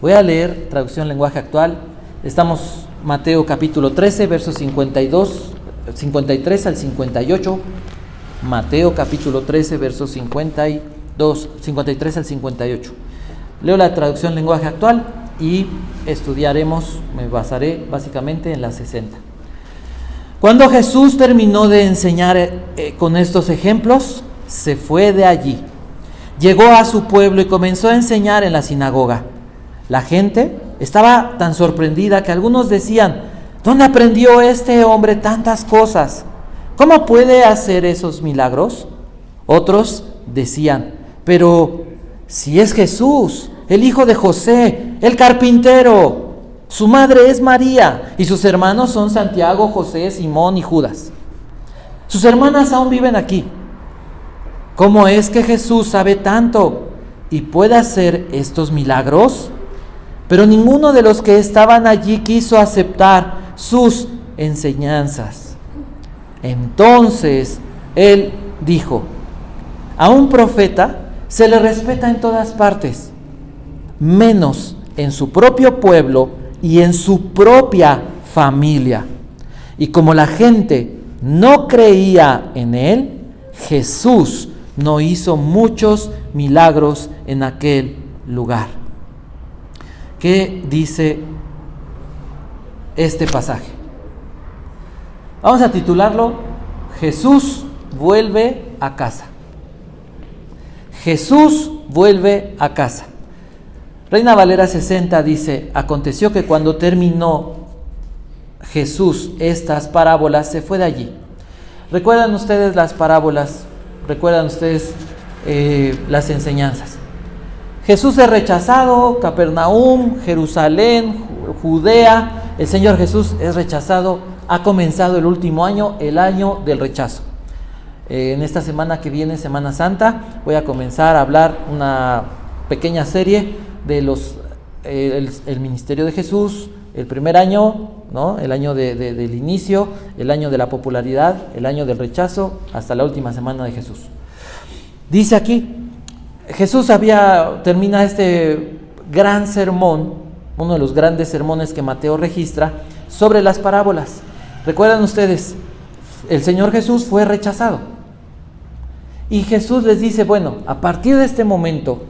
Voy a leer traducción lenguaje actual. Estamos Mateo capítulo 13, versos 53 al 58. Mateo capítulo 13, versos 53 al 58. Leo la traducción lenguaje actual y estudiaremos, me basaré básicamente en la 60. Cuando Jesús terminó de enseñar con estos ejemplos, se fue de allí. Llegó a su pueblo y comenzó a enseñar en la sinagoga. La gente estaba tan sorprendida que algunos decían: ¿dónde aprendió este hombre tantas cosas? ¿Cómo puede hacer esos milagros? Otros decían: pero si es Jesús, el hijo de José, el carpintero, su madre es María y sus hermanos son Santiago, José, Simón y Judas. Sus hermanas aún viven aquí. ¿Cómo es que Jesús sabe tanto y puede hacer estos milagros? Pero ninguno de los que estaban allí quiso aceptar sus enseñanzas. Entonces él dijo: a un profeta se le respeta en todas partes, menos en su propio pueblo y en su propia familia. Y como la gente no creía en él, Jesús no hizo muchos milagros en aquel lugar. ¿Qué dice este pasaje? Vamos a titularlo: Jesús vuelve a casa. Jesús vuelve a casa. Reina Valera 60 dice: aconteció que cuando terminó Jesús estas parábolas, se fue de allí. ¿Recuerdan ustedes las parábolas? ¿Recuerdan ustedes las enseñanzas? Jesús es rechazado, Capernaum, Jerusalén, Judea. El Señor Jesús es rechazado. Ha comenzado el último año, el año del rechazo. En esta semana que viene, Semana Santa, voy a comenzar a hablar una pequeña serie de el ministerio de Jesús, el primer año, ¿no? El año del inicio, el año de la popularidad, el año del rechazo, hasta la última semana de Jesús. Dice aquí, Jesús termina este gran sermón, uno de los grandes sermones que Mateo registra, sobre las parábolas. ¿Recuerdan ustedes? El Señor Jesús fue rechazado. Y Jesús les dice: bueno, a partir de este momento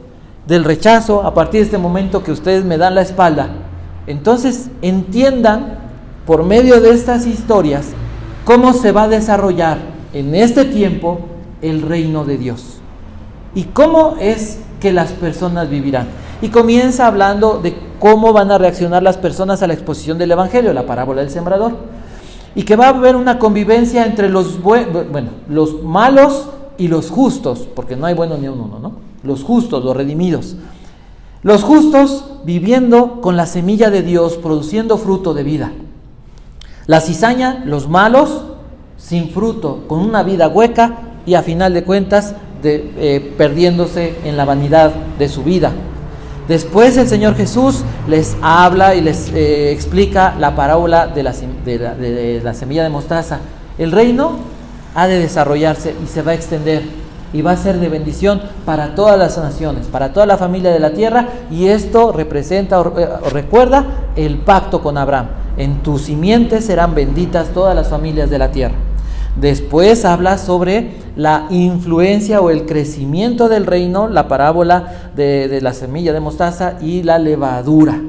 del rechazo, a partir de este momento que ustedes me dan la espalda, entonces entiendan por medio de estas historias cómo se va a desarrollar en este tiempo el reino de Dios y cómo es que las personas vivirán. Y comienza hablando de cómo van a reaccionar las personas a la exposición del Evangelio, la parábola del sembrador, y que va a haber una convivencia entre los malos y los justos, porque no hay bueno ni uno, ¿no? Los justos, los redimidos. Los justos viviendo con la semilla de Dios, produciendo fruto de vida. La cizaña, los malos, sin fruto, con una vida hueca y a final de cuentas perdiéndose en la vanidad de su vida. Después el Señor Jesús les habla y les explica la parábola de la semilla de mostaza. El reino ha de desarrollarse y se va a extender y va a ser de bendición para todas las naciones, para toda la familia de la tierra, y esto representa o recuerda el pacto con Abraham. En tu simiente serán benditas todas las familias de la tierra. Después habla sobre la influencia o el crecimiento del reino, la parábola de la semilla de mostaza y la levadura.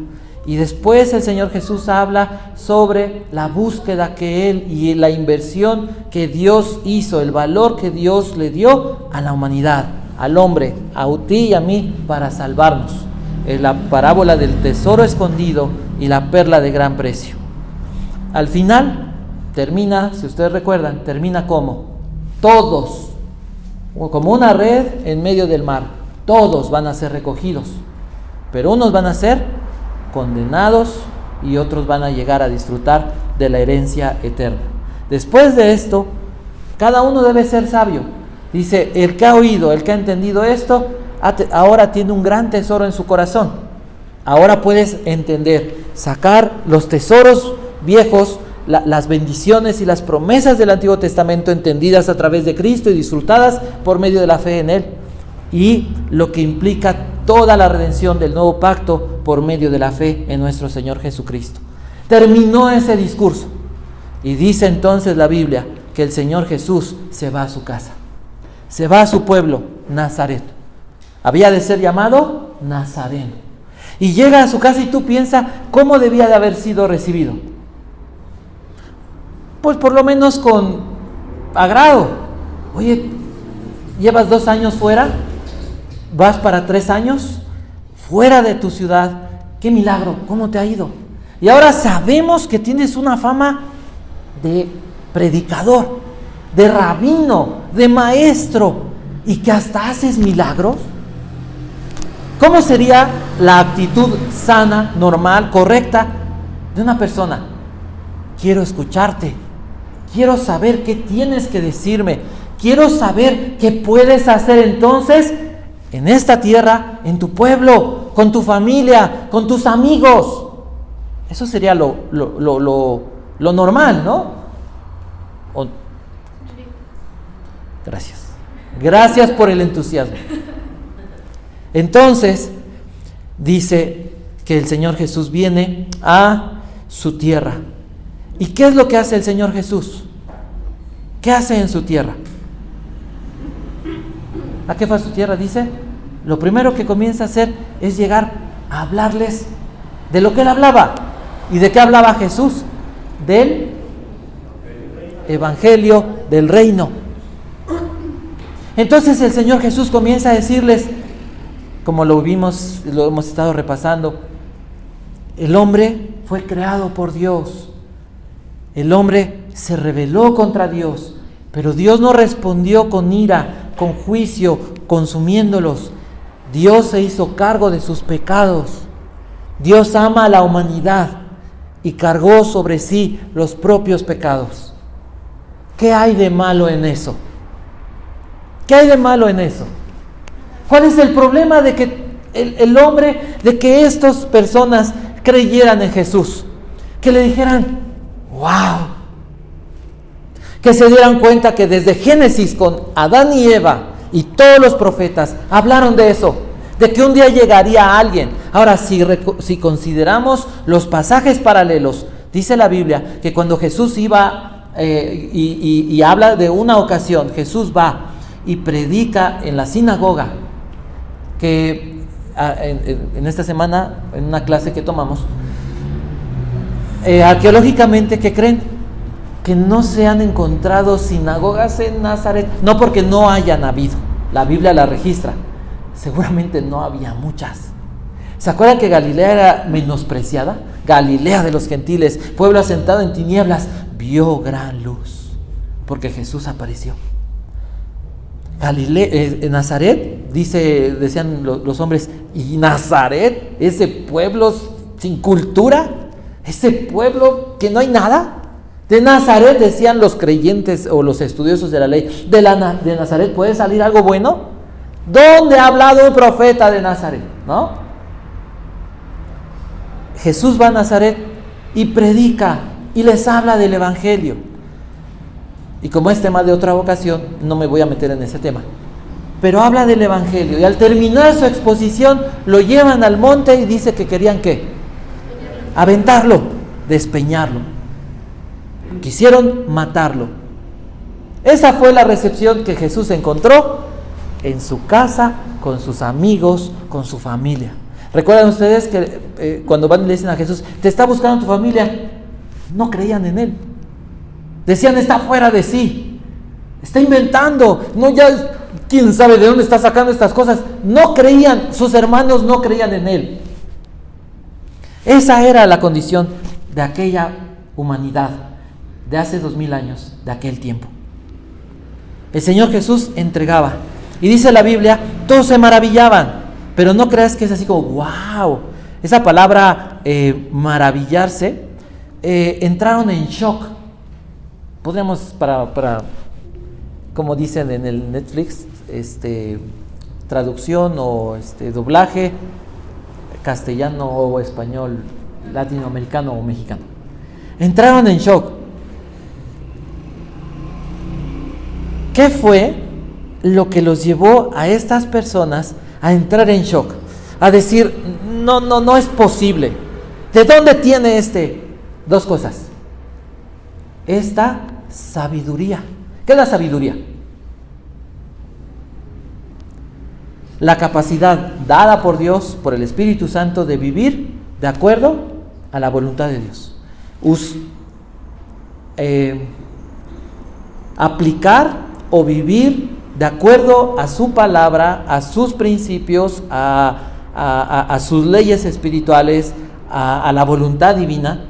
Y después el Señor Jesús habla sobre la búsqueda que Él y la inversión que Dios hizo, el valor que Dios le dio a la humanidad, al hombre, a ti y a mí, para salvarnos. Es la parábola del tesoro escondido y la perla de gran precio. Al final termina, si ustedes recuerdan, termina como todos, como una red en medio del mar. Todos van a ser recogidos, pero unos van a ser condenados y otros van a llegar a disfrutar de la herencia eterna. Después de esto, cada uno debe ser sabio. Dice: el que ha oído, el que ha entendido esto, ahora tiene un gran tesoro en su corazón. Ahora puedes entender, sacar los tesoros viejos, las bendiciones y las promesas del Antiguo Testamento entendidas a través de Cristo y disfrutadas por medio de la fe en Él, y lo que implica toda la redención del nuevo pacto por medio de la fe en nuestro Señor Jesucristo. Terminó ese discurso y dice entonces la Biblia que el Señor Jesús se va a su casa, se va a su pueblo, Nazaret. Había de ser llamado Nazareno. Y llega a su casa y tú piensas cómo debía de haber sido recibido. Pues por lo menos con agrado. Oye, ¿llevas 2 años fuera? ¿Vas para 3 años? Fuera de tu ciudad. ¡Qué milagro! ¿Cómo te ha ido? Y ahora sabemos que tienes una fama de predicador, de rabino, de maestro, y que hasta haces milagros. ¿Cómo sería la actitud sana, normal, correcta de una persona? Quiero escucharte, quiero saber qué tienes que decirme, quiero saber qué puedes hacer entonces en esta tierra, en tu pueblo, con tu familia, con tus amigos. Eso sería lo normal, ¿no? Gracias por el entusiasmo. Entonces, dice que el Señor Jesús viene a su tierra. ¿Y qué es lo que hace el Señor Jesús? ¿Qué hace en su tierra? ¿A qué fue a su tierra? Dice, lo primero que comienza a hacer es llegar a hablarles de lo que Él hablaba. ¿Y de qué hablaba Jesús? Del Evangelio del reino. Entonces el Señor Jesús comienza a decirles, como lo vimos, lo hemos estado repasando, el hombre fue creado por Dios. El hombre se rebeló contra Dios, pero Dios no respondió con ira, con juicio, consumiéndolos. Dios se hizo cargo de sus pecados. Dios ama a la humanidad y cargó sobre sí los propios pecados. ¿Qué hay de malo en eso? ¿Qué hay de malo en eso? ¿Cuál es el problema de que el hombre, de que estas personas creyeran en Jesús? Que le dijeran, wow. Que se dieran cuenta que desde Génesis con Adán y Eva y todos los profetas hablaron de eso, de que un día llegaría alguien. Ahora, si consideramos los pasajes paralelos, dice la Biblia que cuando Jesús iba y habla de una ocasión, Jesús va y predica en la sinagoga, que en esta semana, en una clase que tomamos, arqueológicamente, ¿qué creen? Que no se han encontrado sinagogas en Nazaret, no porque no hayan habido, la Biblia la registra, seguramente no había muchas. ¿Se acuerdan que Galilea era menospreciada? Galilea de los gentiles, pueblo asentado en tinieblas, vio gran luz, porque Jesús apareció. En Nazaret, decían los hombres, ¿y Nazaret? Ese pueblo sin cultura, ese pueblo que no hay nada. De Nazaret, decían los creyentes o los estudiosos de la ley, de Nazaret puede salir algo bueno. ¿Dónde ha hablado un profeta de Nazaret? ¿No? Jesús va a Nazaret y predica y les habla del Evangelio. Y como es tema de otra ocasión, no me voy a meter en ese tema. Pero habla del Evangelio. Y al terminar su exposición, lo llevan al monte y dice que querían ¿qué? Aventarlo, despeñarlo. Quisieron matarlo. Esa fue la recepción que Jesús encontró en su casa, con sus amigos, con su familia. ¿Recuerdan ustedes que cuando van y le dicen a Jesús, te está buscando tu familia? No creían en Él. Decían, está fuera de sí, está inventando, no, ya quién sabe de dónde está sacando estas cosas. No creían, sus hermanos no creían en Él. Esa era la condición de aquella humanidad de hace 2000 años, de aquel tiempo. El Señor Jesús entregaba, y dice la Biblia, todos se maravillaban, pero no creas que es así como wow. Esa palabra maravillarse, entraron en shock. Podríamos, para como dicen en el Netflix, traducción o doblaje castellano o español, latinoamericano o mexicano. Entraron en shock. ¿Qué fue lo que los llevó a estas personas a entrar en shock? a decir, no es posible. ¿De dónde tiene dos cosas? Esta sabiduría. ¿Qué es la sabiduría? La capacidad dada por Dios, por el Espíritu Santo, de vivir de acuerdo a la voluntad de Dios. Aplicar o vivir de acuerdo a su palabra, a sus principios, a sus leyes espirituales, a la voluntad divina,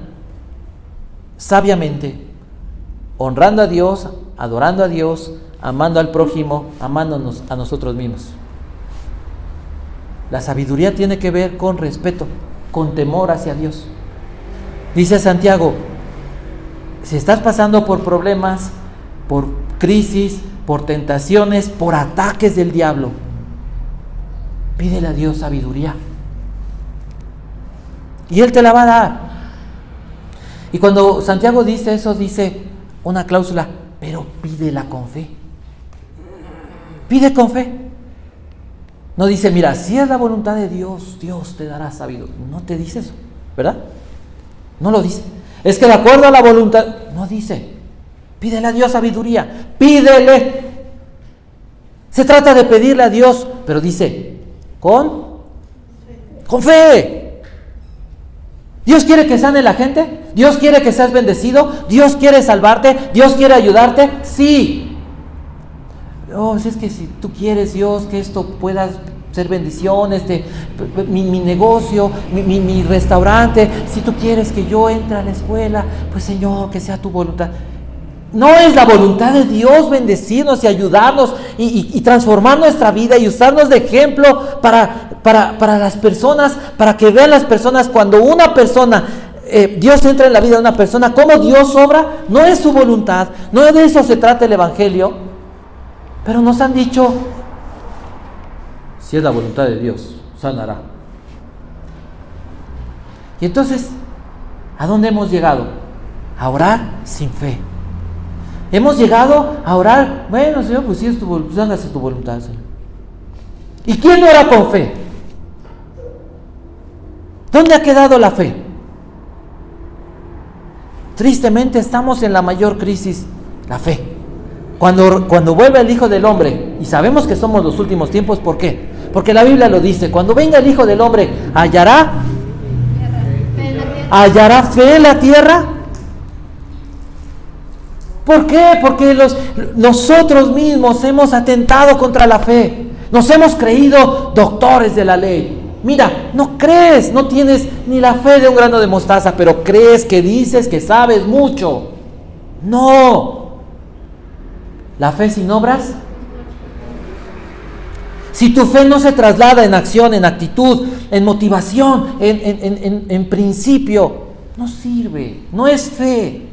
sabiamente, honrando a Dios, adorando a Dios, amando al prójimo, amándonos a nosotros mismos. La sabiduría tiene que ver con respeto, con temor hacia Dios. Dice Santiago, si estás pasando por problemas, por crisis, por tentaciones, por ataques del diablo, pídele a Dios sabiduría. Y Él te la va a dar. Y cuando Santiago dice eso, dice una cláusula, pero pídela con fe. Pide con fe. No dice, mira, si es la voluntad de Dios, Dios te dará sabiduría. No te dice eso, ¿verdad? No lo dice. Es que de acuerdo a la voluntad, no dice. Pídele a Dios sabiduría. Pídele. Se trata de pedirle a Dios, pero dice, con fe. Dios quiere que sane la gente. Dios quiere que seas bendecido. Dios quiere salvarte. Dios quiere ayudarte. Sí. Si es que si tú quieres, Dios, que esto pueda ser bendición, mi negocio, mi restaurante, si tú quieres que yo entre a la escuela, pues Señor, que sea tu voluntad. No es la voluntad de Dios bendecirnos y ayudarnos y transformar nuestra vida y usarnos de ejemplo para las personas, para que vean las personas cuando una persona, Dios entra en la vida de una persona, cómo Dios obra. No es su voluntad, no de eso se trata el Evangelio. Pero nos han dicho, si es la voluntad de Dios, sanará. Y entonces, ¿a dónde hemos llegado? A orar sin fe. Hemos llegado a orar, bueno, Señor, pues si es tu voluntad, pues hágase tu voluntad, Señor. ¿Y quién ora con fe? ¿Dónde ha quedado la fe? Tristemente estamos en la mayor crisis, la fe. Cuando vuelva el Hijo del Hombre, y sabemos que somos los últimos tiempos, ¿por qué? Porque la Biblia lo dice, cuando venga el Hijo del Hombre, ¿hallará fe en la tierra? ¿Por qué? Porque nosotros mismos hemos atentado contra la fe, nos hemos creído doctores de la ley. Mira, no crees, no tienes ni la fe de un grano de mostaza, pero crees que dices que sabes mucho. No. La fe sin obras. Si tu fe no se traslada en acción, en actitud, en motivación, en principio, no sirve. No es fe.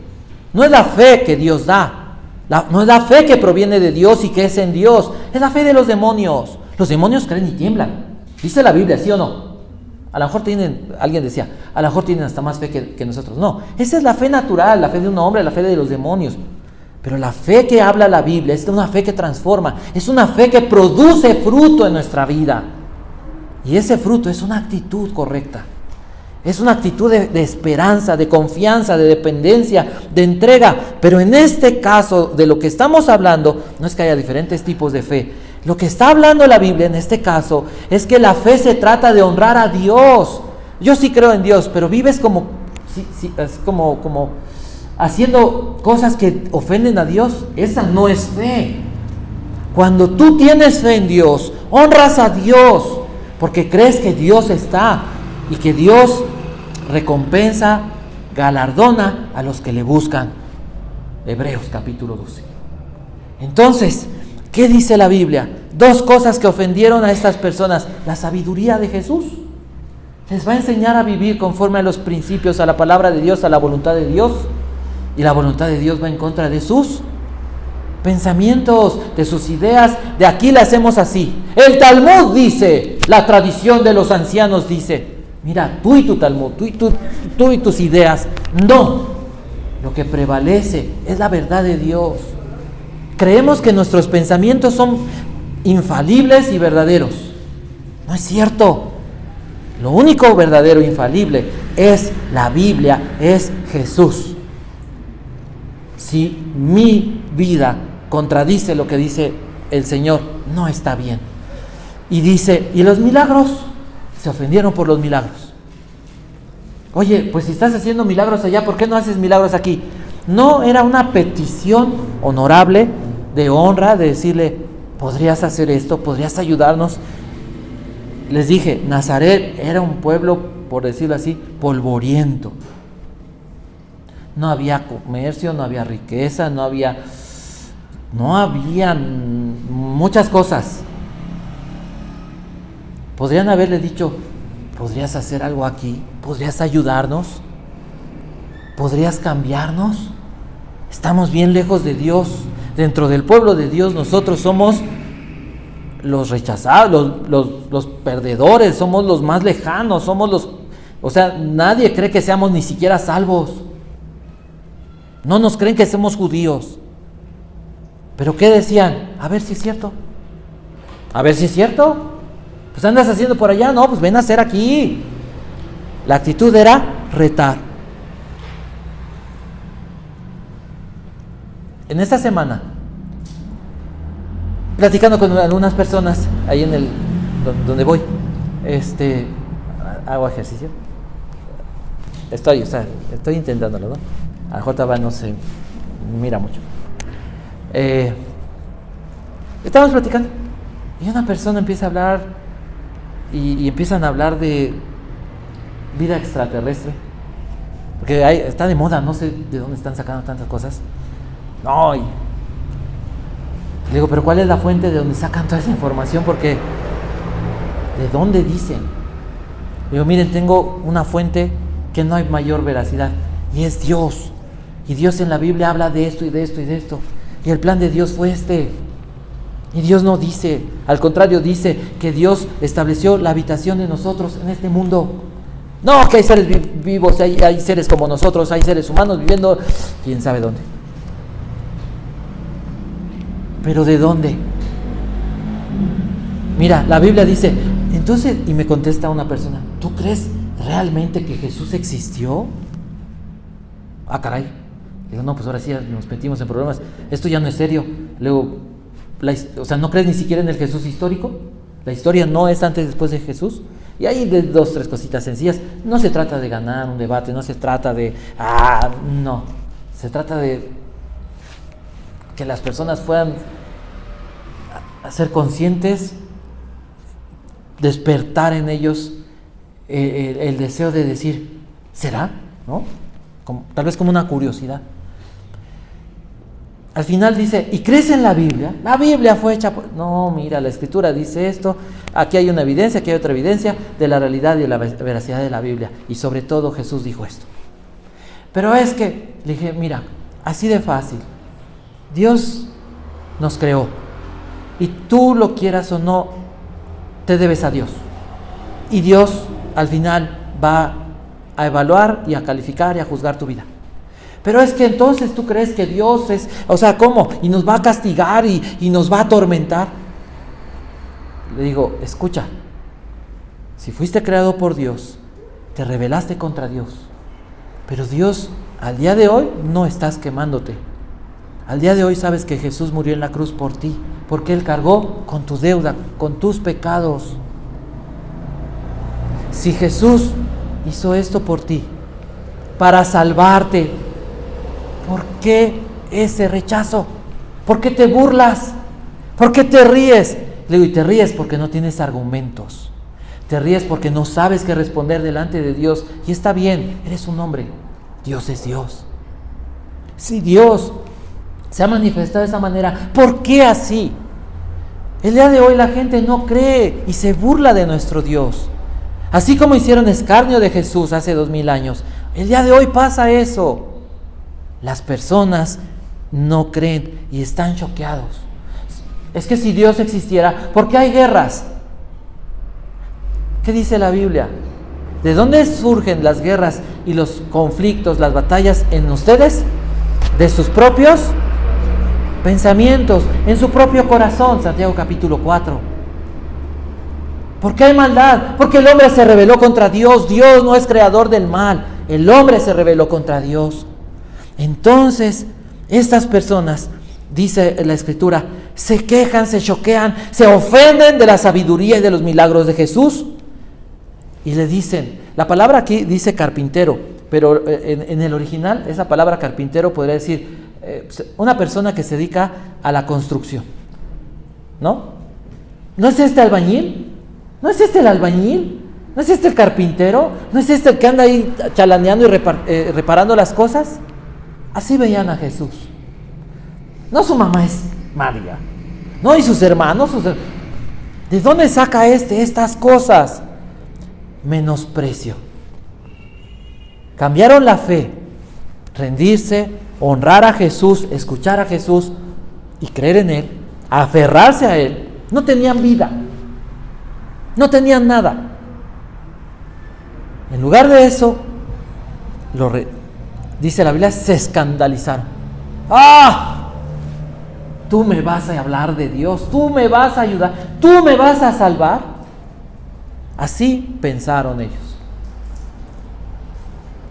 No es la fe que Dios da. No es la fe que proviene de Dios y que es en Dios. Es la fe de los demonios. Los demonios creen y tiemblan. Dice la Biblia, ¿sí o no? A lo mejor alguien decía, a lo mejor tienen hasta más fe que nosotros. No, esa es la fe natural, la fe de un hombre, la fe de los demonios. Pero la fe que habla la Biblia es una fe que transforma, es una fe que produce fruto en nuestra vida. Y ese fruto es una actitud correcta. Es una actitud de esperanza, de confianza, de dependencia, de entrega. Pero en este caso, de lo que estamos hablando, no es que haya diferentes tipos de fe. Lo que está hablando la Biblia en este caso es que la fe se trata de honrar a Dios. Yo sí creo en Dios, pero vives como haciendo cosas que ofenden a Dios. Esa no es fe. Cuando tú tienes fe en Dios, honras a Dios, porque crees que Dios está y que Dios recompensa, galardona a los que le buscan. Hebreos capítulo 12. Entonces, ¿qué dice la Biblia? Dos cosas que ofendieron a estas personas. La sabiduría de Jesús. Les va a enseñar a vivir conforme a los principios, a la palabra de Dios, a la voluntad de Dios. Y la voluntad de Dios va en contra de sus pensamientos, de sus ideas. De aquí le hacemos así. El Talmud dice, la tradición de los ancianos dice, mira, tú y tu Talmud, tú y tus ideas. No, lo que prevalece es la verdad de Dios. Creemos que nuestros pensamientos son infalibles y verdaderos. No es cierto. Lo único verdadero e infalible es la Biblia, es Jesús. Si mi vida contradice lo que dice el Señor, no está bien. Y dice, ¿y los milagros? Se ofendieron por los milagros. Oye, pues si estás haciendo milagros allá, ¿por qué no haces milagros aquí? No era una petición honorable, de honra, de decirle, ¿podrías hacer esto? ¿Podrías ayudarnos? Les dije, Nazaret era un pueblo, por decirlo así, polvoriento. No había comercio, no había riqueza, no había muchas cosas. Podrían haberle dicho, ¿podrías hacer algo aquí? ¿Podrías ayudarnos? ¿Podrías cambiarnos? Estamos bien lejos de Dios. Dentro del pueblo de Dios nosotros somos los rechazados, los perdedores, somos los más lejanos, nadie cree que seamos ni siquiera salvos. No nos creen que somos judíos. ¿Pero qué decían? A ver si es cierto. A ver si es cierto. Pues andas haciendo por allá, no, pues ven a hacer aquí. La actitud era retar. En esta semana, platicando con algunas personas ahí en donde voy, hago ejercicio. Estoy intentándolo, ¿no? A lo mejor todavía no se mira mucho. Estamos platicando y una persona empieza a hablar y empiezan a hablar de vida extraterrestre, porque está de moda, no sé de dónde están sacando tantas cosas. No, y le digo, pero ¿cuál es la fuente de donde sacan toda esa información? Porque ¿de dónde dicen? Le digo, miren, tengo una fuente que no hay mayor veracidad, y es Dios. Y Dios en la Biblia habla de esto y de esto y de esto. Y el plan de Dios fue este. Y Dios no dice, al contrario, dice que Dios estableció la habitación de nosotros en este mundo. No, que hay seres vivos, hay seres como nosotros, hay seres humanos viviendo, quién sabe dónde. ¿Pero de dónde? Mira, la Biblia dice, entonces, y me contesta una persona, ¿tú crees realmente que Jesús existió? Ah, caray. Digo, no, pues ahora sí nos metimos en problemas. Esto ya no es serio. Luego, ¿no crees ni siquiera en el Jesús histórico? La historia no es antes y después de Jesús. Y hay 2, 3 cositas sencillas. No se trata de ganar un debate, no se trata de... no. Se trata de que las personas puedan ser conscientes, despertar en ellos el deseo de decir, ¿será? ¿No? Tal vez como una curiosidad. Al final dice, ¿y crees en la Biblia? La Biblia fue hecha por... No, mira, la Escritura dice esto, aquí hay una evidencia, aquí hay otra evidencia de la realidad y de la veracidad de la Biblia. Y sobre todo Jesús dijo esto. Pero es que, le dije, mira, así de fácil. Dios nos creó. Y tú lo quieras o no, te debes a Dios. Y Dios al final va a evaluar y a calificar y a juzgar tu vida. Pero es que entonces tú crees que Dios es, ¿cómo? Y nos va a castigar y nos va a atormentar. Le digo, escucha, si fuiste creado por Dios, te rebelaste contra Dios, pero Dios, al día de hoy, no estás quemándote. Al día de hoy sabes que Jesús murió en la cruz por ti, porque Él cargó con tu deuda, con tus pecados. Si Jesús hizo esto por ti, para salvarte, ¿por qué ese rechazo? ¿Por qué te burlas? ¿Por qué te ríes? Le digo, y te ríes porque no tienes argumentos. Te ríes porque no sabes qué responder delante de Dios. Y está bien, eres un hombre. Dios es Dios. Si Dios se ha manifestado de esa manera, ¿por qué así? El día de hoy la gente no cree y se burla de nuestro Dios. Así como hicieron escarnio de Jesús hace 2000 años. El día de hoy pasa eso. Las personas no creen y están choqueados. Es que si Dios existiera, ¿por qué hay guerras? ¿Qué dice la Biblia? ¿De dónde surgen las guerras y los conflictos, las batallas en ustedes? De sus propios pensamientos, en su propio corazón. Santiago capítulo 4. ¿Por qué hay maldad? Porque el hombre se rebeló contra Dios. Dios no es creador del mal. El hombre se rebeló contra Dios. Entonces, estas personas, dice la Escritura, se quejan, se choquean, se ofenden de la sabiduría y de los milagros de Jesús. Y le dicen, la palabra aquí dice carpintero, pero en el original esa palabra carpintero podría decir una persona que se dedica a la construcción. ¿No? ¿No es este albañil? ¿No es este el albañil? ¿No es este el carpintero? ¿No es este el que anda ahí chalaneando y reparando las cosas? Así veían a Jesús. No, su mamá es María. No, y sus hermanos. ¿De dónde saca estas cosas? Menosprecio. Cambiaron la fe, rendirse, honrar a Jesús, escuchar a Jesús y creer en Él, aferrarse a Él. No tenían vida, no tenían nada. En lugar de eso, dice la Biblia, se escandalizaron. ¡Ah! Tú me vas a hablar de Dios, tú me vas a ayudar, tú me vas a salvar. Así pensaron ellos.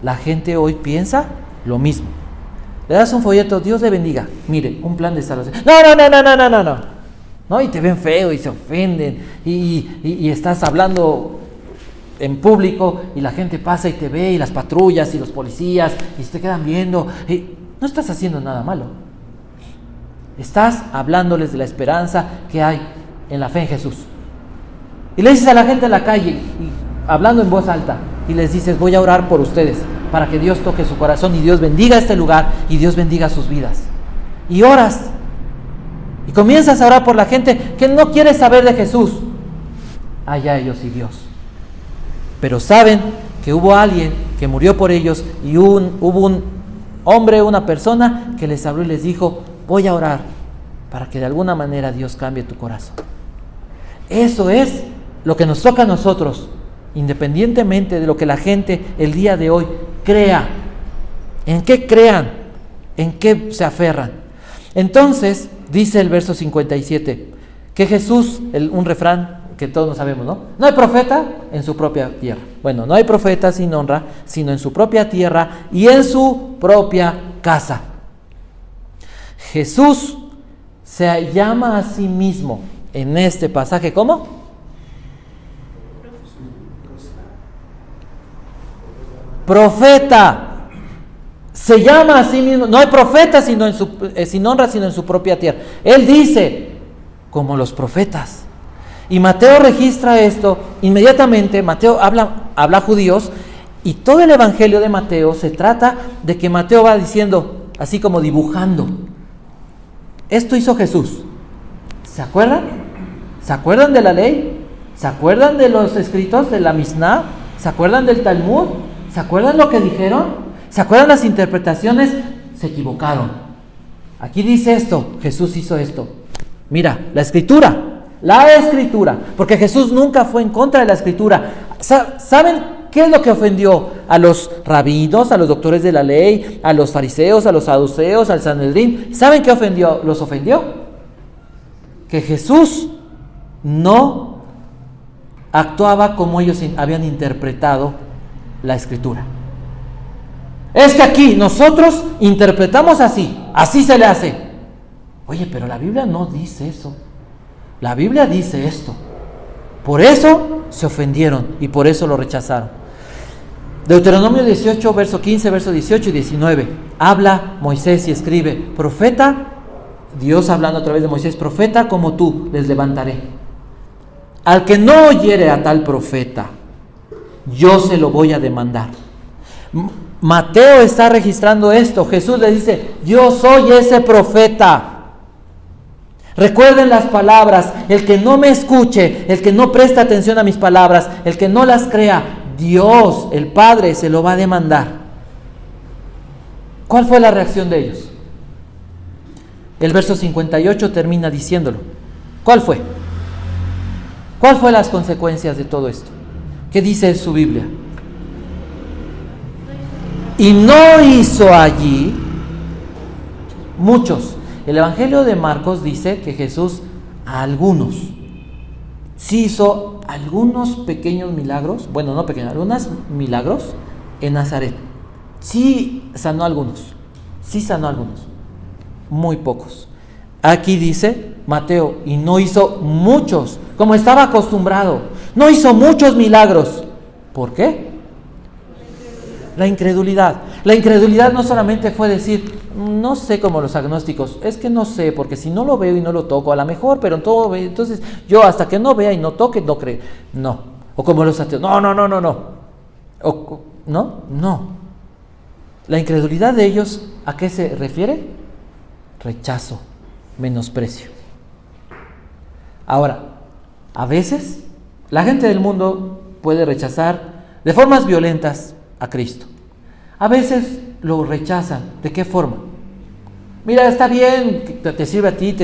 La gente hoy piensa lo mismo. Le das un folleto, Dios le bendiga. Mire, un plan de salvación. No, y te ven feo y se ofenden. Y estás hablando en público y la gente pasa y te ve, y las patrullas y los policías y se te quedan viendo. Y no estás haciendo nada malo. Estás hablándoles de la esperanza que hay en la fe en Jesús. Y le dices a la gente en la calle, hablando en voz alta, y les dices, voy a orar por ustedes, para que Dios toque su corazón y Dios bendiga este lugar y Dios bendiga sus vidas. Y oras, y comienzas a orar por la gente que no quiere saber de Jesús. Allá ellos y Dios. Pero saben que hubo alguien que murió por ellos y hubo un hombre, una persona que les habló y les dijo, voy a orar para que de alguna manera Dios cambie tu corazón. Eso es lo que nos toca a nosotros, independientemente de lo que la gente el día de hoy crea, en qué crean, en qué se aferran. Entonces, dice el verso 57, que Jesús, un refrán que todos no sabemos, ¿no? No hay profeta en su propia tierra. Bueno, no hay profeta sin honra, sino en su propia tierra y en su propia casa. Jesús se llama a sí mismo en este pasaje, ¿cómo? Profeta. Se llama a sí mismo. No hay profeta sin honra, sino en su propia tierra. Él dice, como los profetas. Y Mateo registra esto inmediatamente. Mateo habla a judíos, y todo el evangelio de Mateo se trata de que Mateo va diciendo, así como dibujando, esto hizo Jesús. ¿Se acuerdan? ¿Se acuerdan de la ley? ¿Se acuerdan de los escritos de la Misná? ¿Se acuerdan del Talmud? ¿Se acuerdan lo que dijeron? ¿Se acuerdan las interpretaciones? Se equivocaron. Aquí dice esto, Jesús hizo esto. Mira, la escritura, porque Jesús nunca fue en contra de la escritura. ¿Saben qué es lo que ofendió a los rabinos, a los doctores de la ley, a los fariseos, a los saduceos, al Sanedrín? ¿Saben qué los ofendió? Que Jesús no actuaba como ellos habían interpretado la escritura. Es que aquí nosotros interpretamos así se le hace. Oye, pero la Biblia no dice eso. La Biblia dice esto. Por eso se ofendieron y por eso lo rechazaron. Deuteronomio 18, verso 15, verso 18 y 19. Habla Moisés y escribe, profeta, Dios hablando a través de Moisés, profeta como tú les levantaré. Al que no oyere a tal profeta, yo se lo voy a demandar. Mateo está registrando esto. Jesús le dice, yo soy ese profeta. Recuerden las palabras, el que no me escuche, el que no preste atención a mis palabras, el que no las crea, Dios, el Padre, se lo va a demandar. ¿Cuál fue la reacción de ellos? El verso 58 termina diciéndolo. ¿Cuál fue? ¿Cuál fue las consecuencias de todo esto? ¿Qué dice su Biblia? Y no hizo allí muchos. El Evangelio de Marcos dice que Jesús a algunos sí hizo algunos pequeños milagros, bueno, no pequeños, algunos milagros en Nazaret. Sí sanó a algunos, muy pocos. Aquí dice Mateo, y no hizo muchos, como estaba acostumbrado, no hizo muchos milagros. ¿Por qué? La incredulidad. La incredulidad no solamente fue decir, no sé, como los agnósticos, es que no sé, porque si no lo veo y no lo toco, a lo mejor, pero en todo, entonces yo hasta que no vea y no toque, no creo. No. O como los ateos, no. No. La incredulidad de ellos, ¿a qué se refiere? Rechazo, menosprecio. Ahora, a veces la gente del mundo puede rechazar de formas violentas a Cristo. A veces lo rechazan. ¿De qué forma? Mira, está bien, te sirve a ti,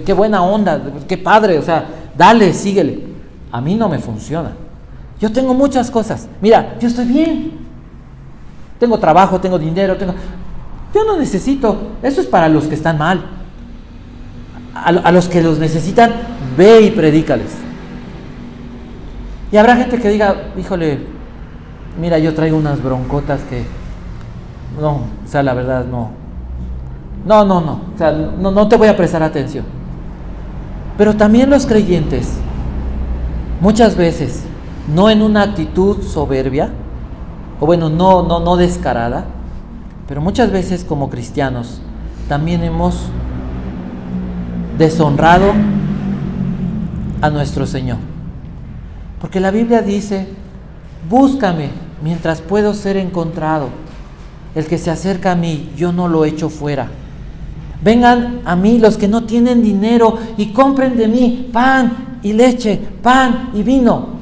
qué buena onda, qué padre, o sea, dale, síguele. A mí no me funciona. Yo tengo muchas cosas. Mira, yo estoy bien. Tengo trabajo, tengo dinero, yo no necesito. Eso es para los que están mal. A los que los necesitan, ve y predícales. Y habrá gente que diga, híjole, mira, yo traigo unas broncotas que no, o sea, la verdad no, o sea, no te voy a prestar atención. Pero también los creyentes, muchas veces, no en una actitud soberbia, o bueno, no descarada, pero muchas veces como cristianos también hemos deshonrado a nuestro Señor. Porque la Biblia dice, búscame mientras puedo ser encontrado. El que se acerca a mí, yo no lo echo fuera. Vengan a mí los que no tienen dinero y compren de mí pan y leche, pan y vino.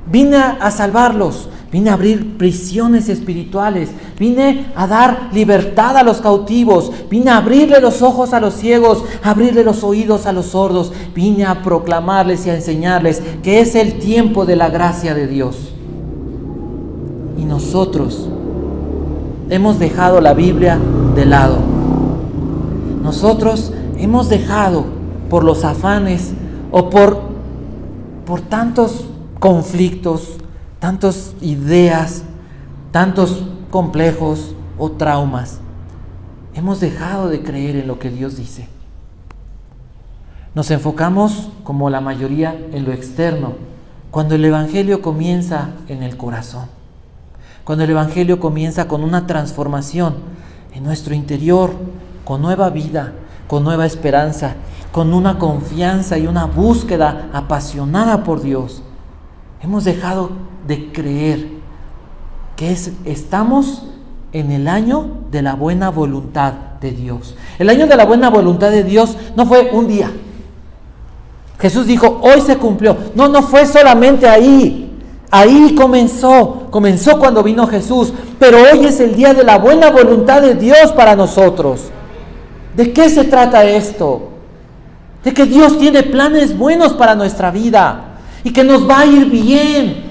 Vine a salvarlos, vine a abrir prisiones espirituales, vine a dar libertad a los cautivos, vine a abrirle los ojos a los ciegos, a abrirle los oídos a los sordos, vine a proclamarles y a enseñarles que es el tiempo de la gracia de Dios. Y nosotros hemos dejado la Biblia de lado. Nosotros hemos dejado por los afanes o por tantos conflictos, tantas ideas, tantos complejos o traumas. Hemos dejado de creer en lo que Dios dice. Nos enfocamos, como la mayoría, en lo externo, cuando el Evangelio comienza en el corazón. Cuando el Evangelio comienza con una transformación en nuestro interior, con nueva vida, con nueva esperanza, con una confianza y una búsqueda apasionada por Dios. Hemos dejado de creer que estamos en el año de la buena voluntad de Dios. El año de la buena voluntad de Dios no fue un día. Jesús dijo, hoy se cumplió. No fue solamente ahí. Ahí comenzó cuando vino Jesús. Pero hoy es el día de la buena voluntad de Dios para nosotros. ¿De qué se trata esto? De que Dios tiene planes buenos para nuestra vida. Y que nos va a ir bien.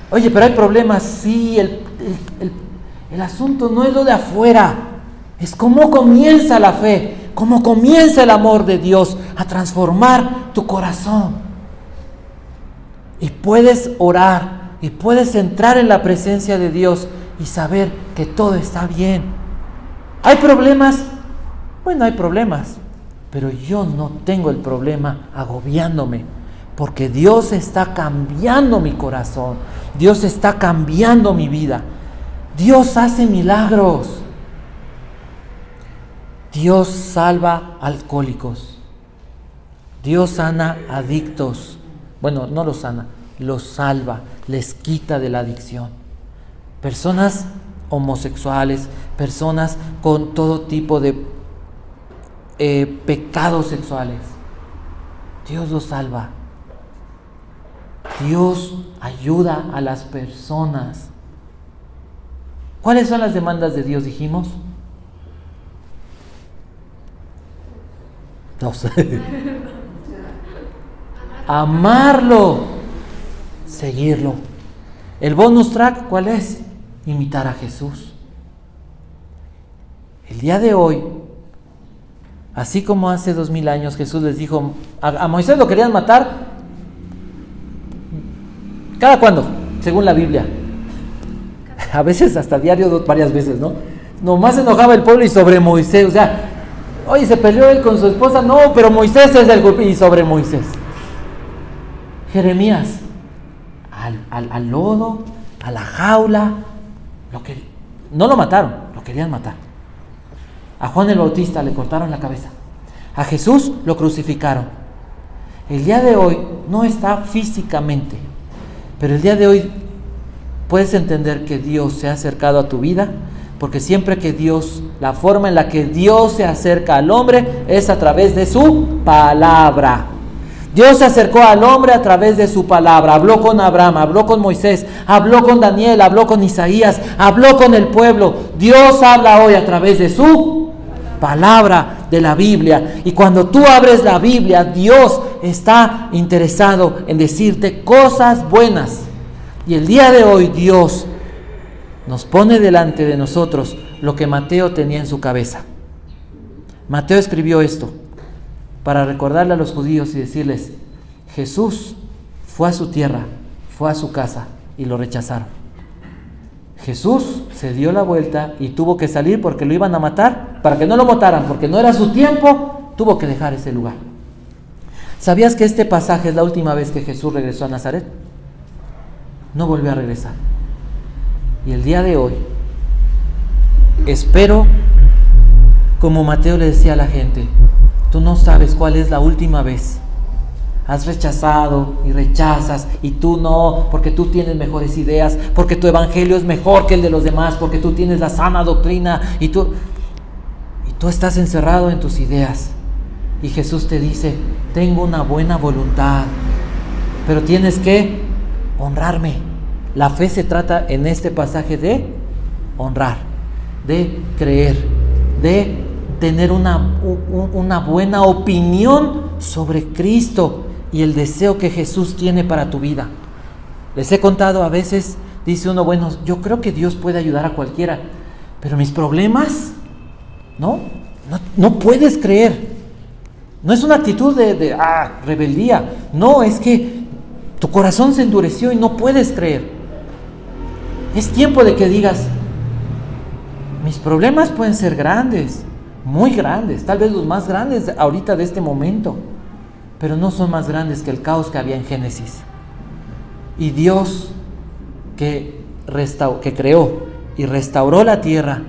Oye, pero hay problemas. Sí, el asunto no es lo de afuera. Es cómo comienza la fe. Cómo comienza el amor de Dios a transformar tu corazón. Y puedes orar. Y puedes entrar en la presencia de Dios. Y saber que todo está bien. ¿Hay problemas? Bueno, hay problemas. Pero yo no tengo el problema agobiándome. Porque Dios está cambiando mi corazón. Dios está cambiando mi vida. Dios hace milagros. Dios salva alcohólicos. Dios sana adictos. Bueno, no los sana, los salva, les quita de la adicción. Personas homosexuales, personas con todo tipo de pecados sexuales. Dios los salva. Dios ayuda a las personas. ¿Cuáles son las demandas de Dios, dijimos? Dos. Amarlo, seguirlo. El bonus track, ¿cuál es? Imitar a Jesús. El día de hoy, Así como hace 2000 años Jesús les dijo, a Moisés lo querían matar, ¿cada cuándo? Según la Biblia. A veces hasta diario, varias veces, ¿no? Nomás se enojaba el pueblo y sobre Moisés, o sea, oye, se peleó él con su esposa, no, pero Moisés es el culpable, y sobre Moisés. Jeremías, al lodo, a la jaula, no lo mataron, lo querían matar. A Juan el Bautista le cortaron la cabeza. A Jesús lo crucificaron. El día de hoy no está físicamente, pero el día de hoy puedes entender que Dios se ha acercado a tu vida, porque siempre que Dios, la forma en la que Dios se acerca al hombre es a través de su palabra. Dios se acercó al hombre a través de su palabra. Habló con Abraham, habló con Moisés, habló con Daniel, habló con Isaías, habló con el pueblo. Dios habla hoy a través de su palabra, de la Biblia. Y cuando tú abres la Biblia, Dios está interesado en decirte cosas buenas. Y el día de hoy Dios nos pone delante de nosotros lo que Mateo tenía en su cabeza. Mateo escribió esto para recordarle a los judíos y decirles: Jesús fue a su tierra, fue a su casa y lo rechazaron. Jesús se dio la vuelta y tuvo que salir porque lo iban a matar. Para que no lo mataran, porque no era su tiempo, tuvo que dejar ese lugar. ¿Sabías que este pasaje es la última vez que Jesús regresó a Nazaret? No volvió a regresar. Y el día de hoy espero, como Mateo le decía a la gente, tú no sabes cuál es la última vez. Has rechazado y rechazas, y tú no, porque tú tienes mejores ideas, porque tu evangelio es mejor que el de los demás, porque tú tienes la sana doctrina, y tú estás encerrado en tus ideas. Y Jesús te dice: tengo una buena voluntad, pero tienes que honrarme. La fe se trata en este pasaje de honrar, de creer, de tener una buena opinión sobre Cristo y el deseo que Jesús tiene para tu vida. Les he contado, a veces dice uno, bueno, yo creo que Dios puede ayudar a cualquiera, pero mis problemas, no puedes creer. No es una actitud de rebeldía, no, es que tu corazón se endureció y no puedes creer. Es tiempo de que digas: mis problemas pueden ser grandes, muy grandes, tal vez los más grandes ahorita de este momento, pero no son más grandes que el caos que había en Génesis. Y Dios que creó y restauró la tierra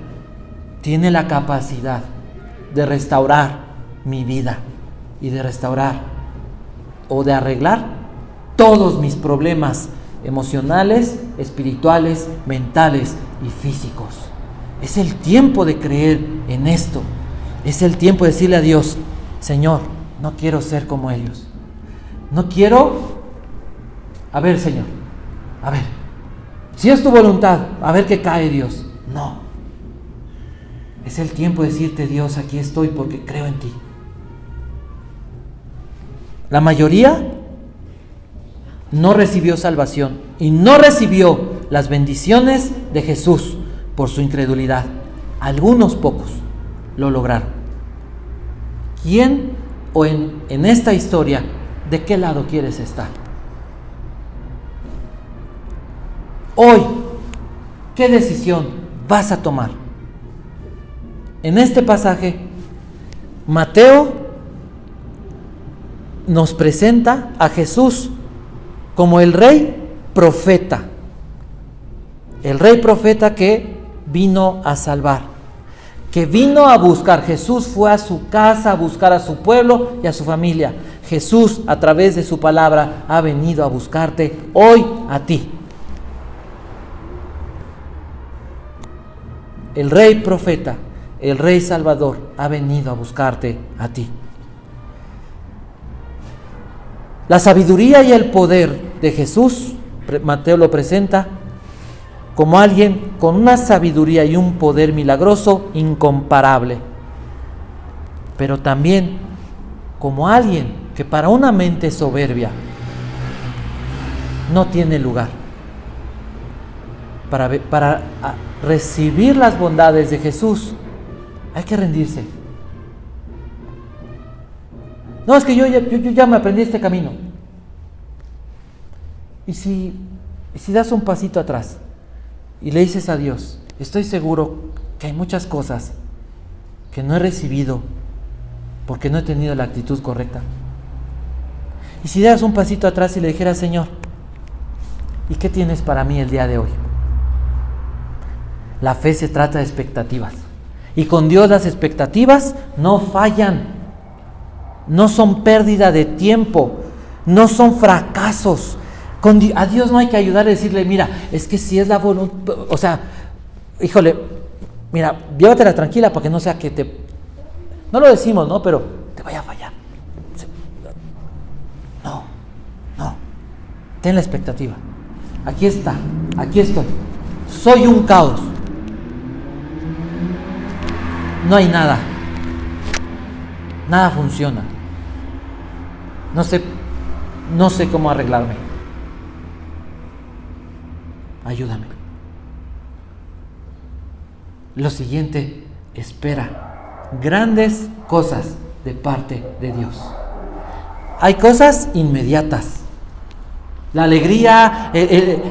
tiene la capacidad de restaurar mi vida y de restaurar o de arreglar todos mis problemas emocionales, espirituales, mentales y físicos. Es el tiempo de creer en esto. Es el tiempo de decirle a Dios: Señor, no quiero ser como ellos. No quiero... A ver, Señor, a ver, si es tu voluntad, a ver qué cae, Dios. No. Es el tiempo de decirte: Dios, aquí estoy porque creo en ti. La mayoría no recibió salvación y no recibió las bendiciones de Jesús por su incredulidad. Algunos pocos lo lograron. ¿Quién o en esta historia, de qué lado quieres estar? Hoy, ¿qué decisión vas a tomar? En este pasaje, Mateo nos presenta a Jesús como el rey profeta. El rey profeta que vino a salvar, que vino a buscar. Jesús fue a su casa a buscar a su pueblo y a su familia. Jesús, a través de su palabra, ha venido a buscarte hoy a ti. El rey profeta, el rey salvador, ha venido a buscarte a ti. La sabiduría y el poder de Jesús, Mateo lo presenta como alguien con una sabiduría y un poder milagroso incomparable, pero también como alguien que para una mente soberbia no tiene lugar. Para recibir las bondades de Jesús hay que rendirse. No, es que yo ya me aprendí este camino. Y si das un pasito atrás y le dices a Dios, estoy seguro que hay muchas cosas que no he recibido porque no he tenido la actitud correcta. Y si das un pasito atrás y le dijeras, Señor, ¿y qué tienes para mí el día de hoy? La fe se trata de expectativas. Y con Dios las expectativas no fallan. No son pérdida de tiempo. No son fracasos. A Dios no hay que ayudarle a decirle, mira, es que si es la voluntad, o sea, híjole, mira, llévatela tranquila para que no sea que te... No lo decimos, ¿no? Pero te vaya a fallar. No. Ten la expectativa. Aquí estoy. Soy un caos. No hay nada. Nada funciona. No sé cómo arreglarme. Ayúdame. Lo siguiente, espera grandes cosas de parte de Dios. Hay cosas inmediatas. La alegría,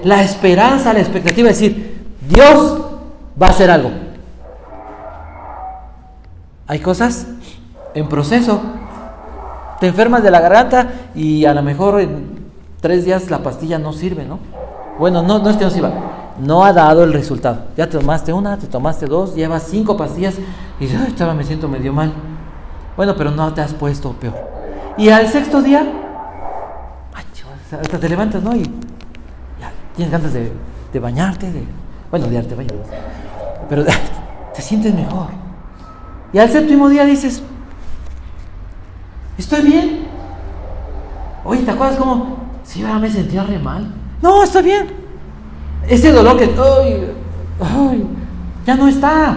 la esperanza, la expectativa, es decir, Dios va a hacer algo. Hay cosas en proceso. Te enfermas de la garganta y a lo mejor en 3 días la pastilla no sirve, ¿no? Bueno, no es que no sirva, no ha dado el resultado. Ya te tomaste una, te tomaste 2, llevas 5 pastillas y me siento medio mal. Bueno, pero no te has puesto peor. Y al 6º día, hasta te levantas, ¿no? Y ya tienes ganas de bañarte, de arte baño, pero te sientes mejor. Y al 7º día dices, estoy bien. Oye, ¿te acuerdas cómo? Sí, ahora me sentía re mal. No, estoy bien. Ese dolor que ya no está.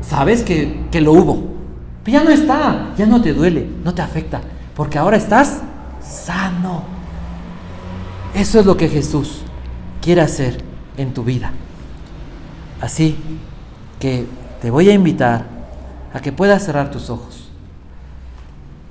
Sabes que lo hubo, pero ya no está. Ya no te duele, no te afecta, porque ahora estás sano. Eso es lo que Jesús quiere hacer en tu vida. Así que te voy a invitar a que puedas cerrar tus ojos